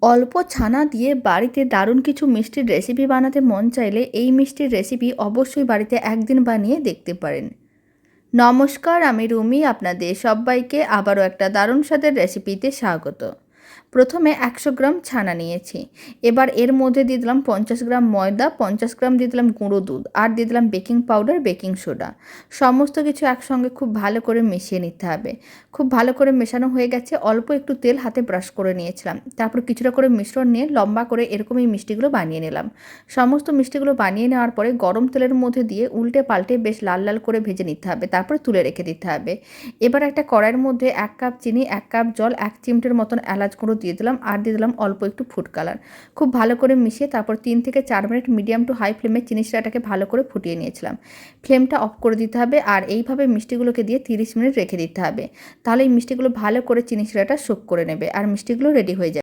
অল্প ছানা দিয়ে বাড়িতে দারুণ কিছু মিষ্টির রেসিপি বানাতে মন চাইলে এই মিষ্টির রেসিপি অবশ্যই বাড়িতে একদিন বানিয়ে দেখতে পারেন। নমস্কার, আমি রুমি, আপনাদের সবাইকে আবারও একটা দারুণ স্বাদের রেসিপিতে স্বাগত। প্রথমে 100 গ্রাম ছানা নিয়েছি। এবার এর মধ্যে দিয়ে দিলাম 50 গ্রাম ময়দা, 50 গ্রাম দিয়ে দিলাম গুঁড়ো দুধ, আর দিয়ে দিলাম বেকিং পাউডার, বেকিং সোডা। সমস্ত কিছু একসঙ্গে খুব ভালো করে মিশিয়ে নিতে হবে। খুব ভালো করে মেশানো হয়ে গেছে। অল্প একটু তেল হাতে ব্রাশ করে নিয়েছিলাম। তারপর কিছুটা করে মিশ্রণ নিয়ে লম্বা করে এরকম এই মিষ্টিগুলো বানিয়ে নিলাম। সমস্ত মিষ্টিগুলো বানিয়ে নেওয়ার পরে গরম তেলের মধ্যে দিয়ে উল্টে পাল্টে বেশ লাল লাল করে ভেজে নিতে হবে। তারপর তুলে রেখে দিতে হবে। এবার একটা কড়াইয়ের মধ্যে 1 কাপ চিনি, 1 কাপ জল, 1 চিমটের মতন এলাচ গুঁড়ো দিয়ে দিলাম, আর দিয়ে দিলাম অল্প একটু ফুড কালার। খুব ভালো করে মিশিয়ে তারপর 3 থেকে 4 মিনিট মিডিয়াম টু হাই ফ্লেমে চিনি শিরাটাকে ভালো করে ফুটিয়ে নিয়েছিলাম। ফ্লেমটা অফ করে দিতে হবে আর এইভাবে মিষ্টিগুলোকে দিয়ে 30 মিনিট রেখে দিতে হবে। তাহলে এই মিষ্টিগুলো ভালো করে চিনি শিরাটা সোক করে নেবে আর মিষ্টিগুলো রেডি হয়ে যাবে।